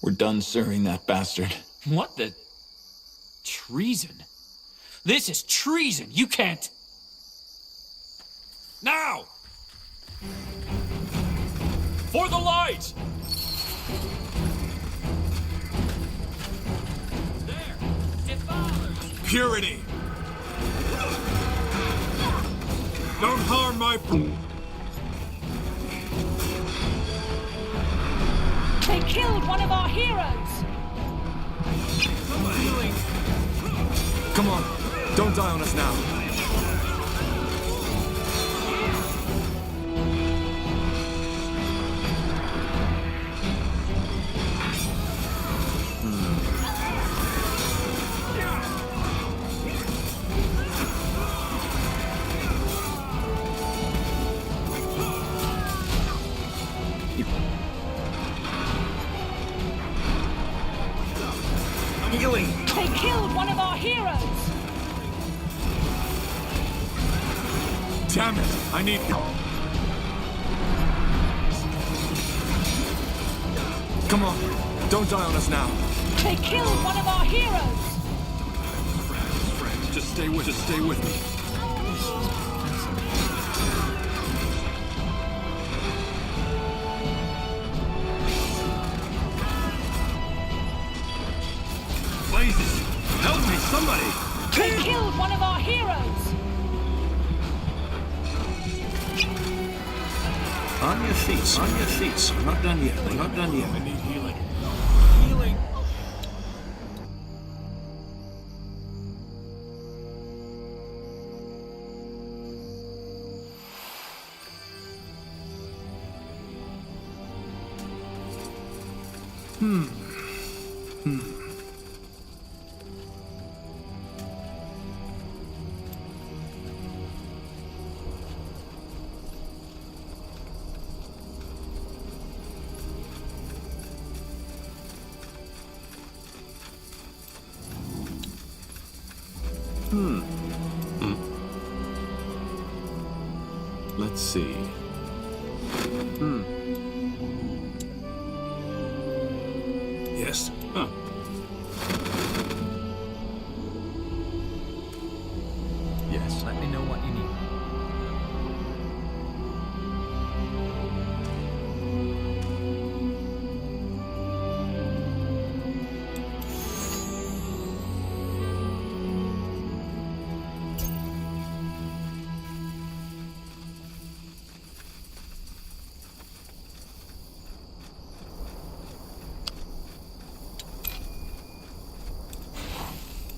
We're done serving that bastard. What the... Treason? This is treason! You can't... Now! For the light! There! Devour! Purity! Don't harm my... They killed one of our heroes! Come on, don't die on us now. Healing! They killed one of our heroes! Damn it, I need help. Come on, don't die on us now. They killed one of our heroes! Friend, just stay with me. Blazes! Help me, somebody! They killed one of our heroes! On your feet, on your feet. We're not done yet. We're not done yet. I need healing. Healing! Let's see. Yes. Huh. Yes, let me know what you need.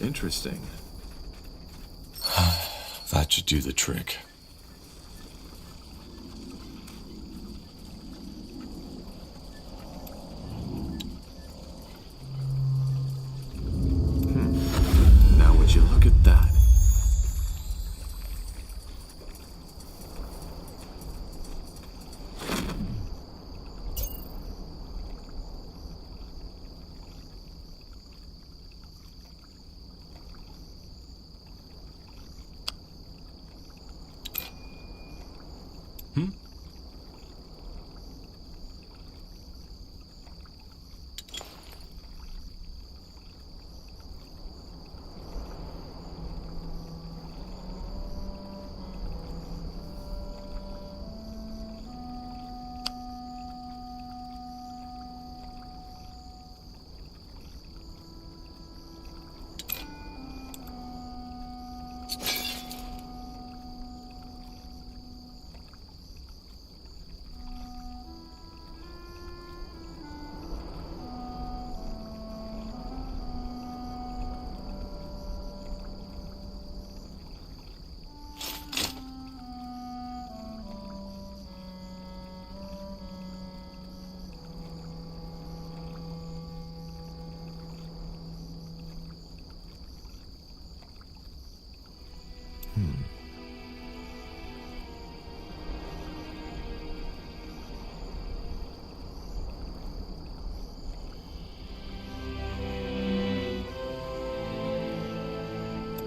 Interesting. That should do the trick. Now would you look at that?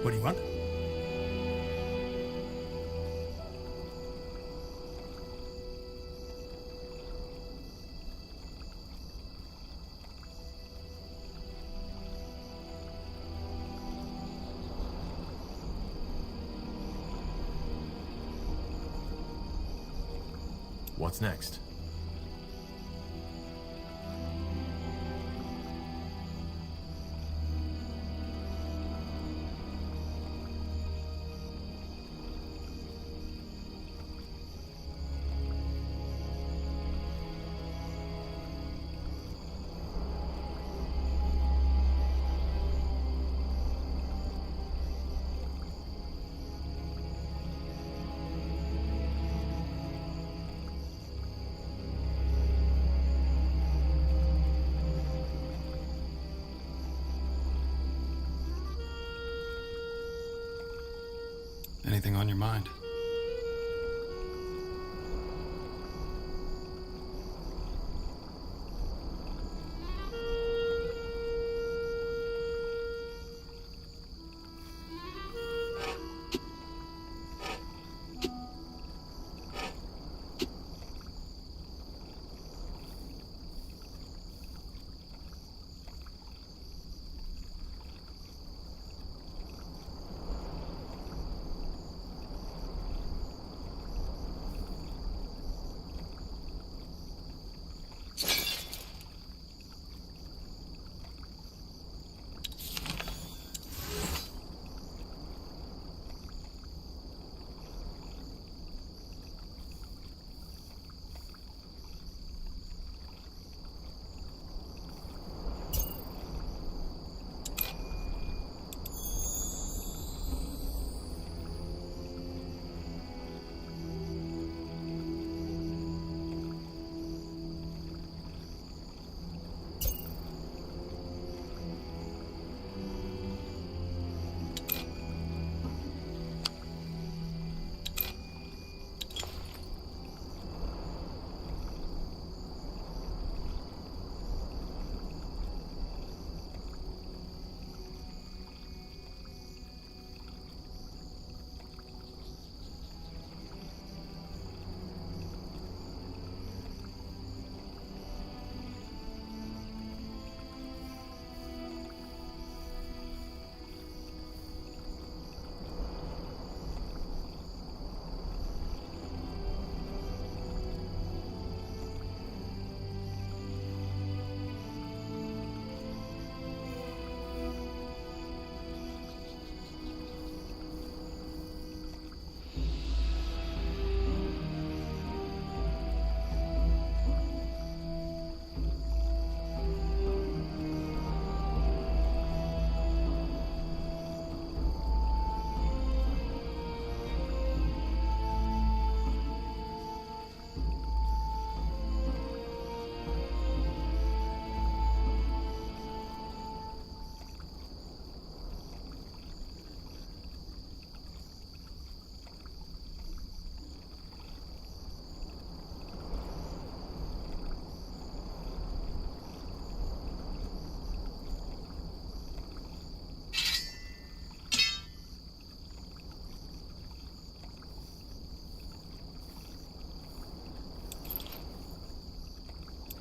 What do you want? What's next? Anything on your mind?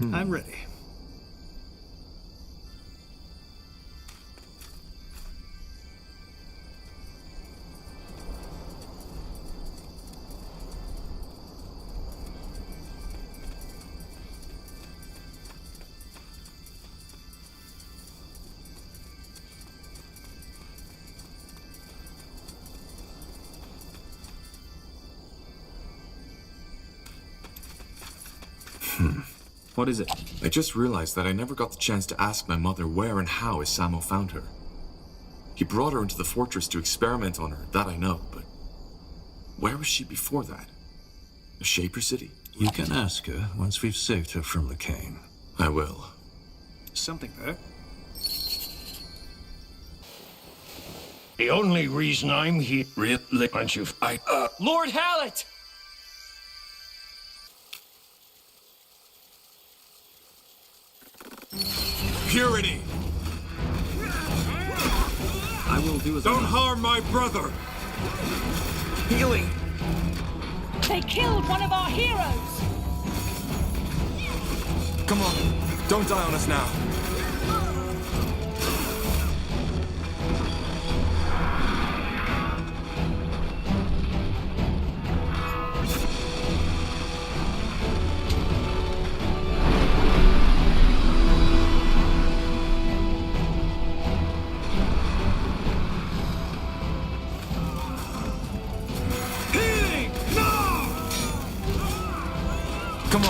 I'm ready. What is it? I just realized that I never got the chance to ask my mother where and how Isamo found her. He brought her into the fortress to experiment on her, that I know, but where was she before that? A Shaper City? You can ask her once we've saved her from Lycain. I will. Something there? The only reason I'm here... Really? Once you've... Lord Hallett! Purity! I will do as Don't harm my brother! Healing! They killed one of our heroes! Come on, don't die on us now.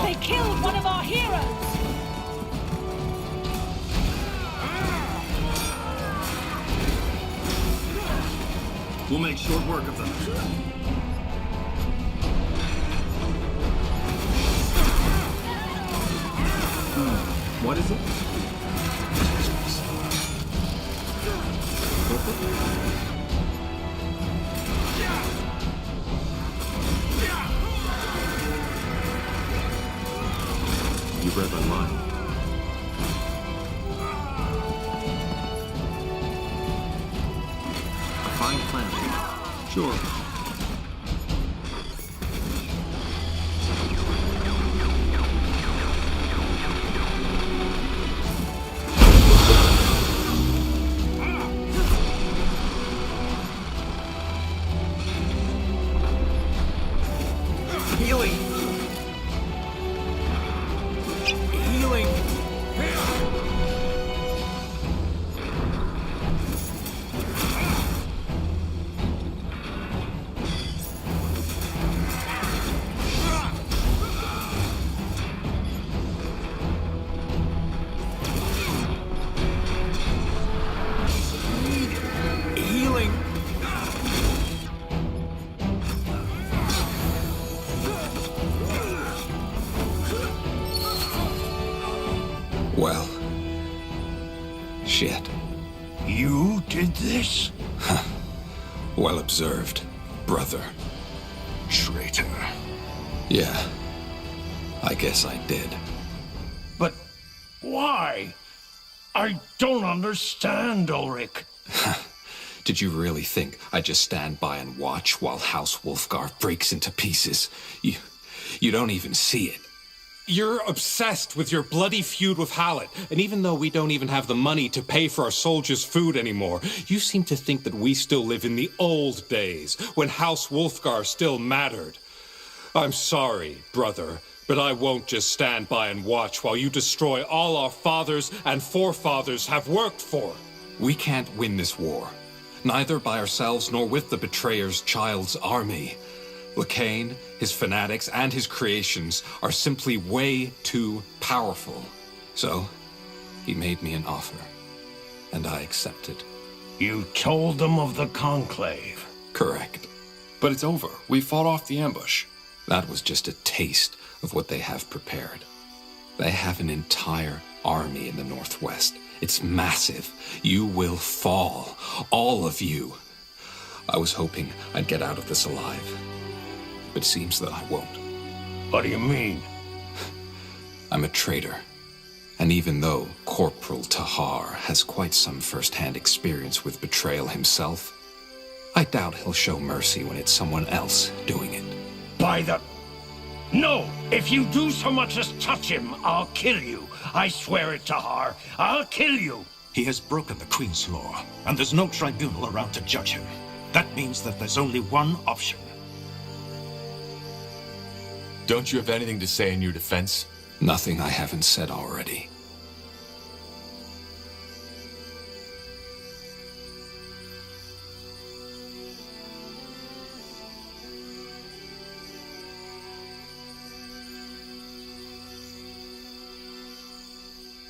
They killed one of our heroes! We'll make short work of them. What is it? You read my mind. A fine plan. Sure. Healing! Healing! Healing! Well, shit. You did this? Well observed, brother. Traitor. Yeah, I guess I did. But why? I don't understand, Ulrich. Did you really think I'd just stand by and watch while House Wolfgar breaks into pieces? You don't even see it. You're obsessed with your bloody feud with Hallett, and even though we don't even have the money to pay for our soldiers' food anymore, you seem to think that we still live in the old days, when House Wolfgar still mattered. I'm sorry, brother, but I won't just stand by and watch while you destroy all our fathers and forefathers have worked for. We can't win this war, neither by ourselves nor with the betrayer's child's army. Lycain, his fanatics, and his creations are simply way too powerful. So, he made me an offer, and I accepted. You told them of the Conclave. Correct. But it's over. We fought off the ambush. That was just a taste of what they have prepared. They have an entire army in the Northwest. It's massive. You will fall. All of you. I was hoping I'd get out of this alive. But it seems that I won't. What do you mean? I'm a traitor. And even though Corporal Tahar has quite some first-hand experience with betrayal himself, I doubt he'll show mercy when it's someone else doing it. By the... No! If you do so much as touch him, I'll kill you. I swear it, Tahar. I'll kill you. He has broken the Queen's law, and there's no tribunal around to judge him. That means that there's only one option. Don't you have anything to say in your defense? Nothing I haven't said already.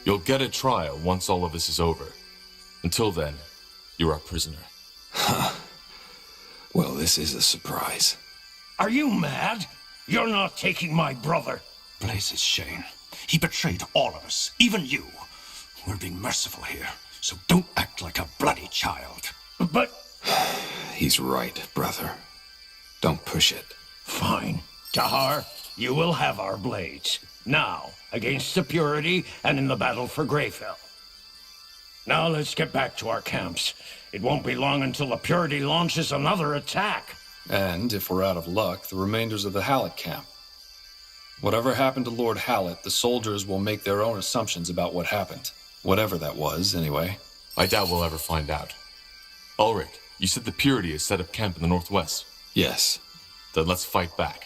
You'll get a trial once all of this is over. Until then, you're our prisoner. Well, this is a surprise. Are you mad? You're not taking my brother. Blazes, Shane. He betrayed all of us, even you. We're being merciful here, so don't act like a bloody child. But... He's right, brother. Don't push it. Fine. Tahar, you will have our blades. Now, against the Purity and in the battle for Greyfell. Now let's get back to our camps. It won't be long until the Purity launches another attack. And, if we're out of luck, the remainders of the Hallett camp. Whatever happened to Lord Hallett, the soldiers will make their own assumptions about what happened. Whatever that was, anyway. I doubt we'll ever find out. Ulrich, you said the Purity has set up camp in the northwest. Yes. Then let's fight back.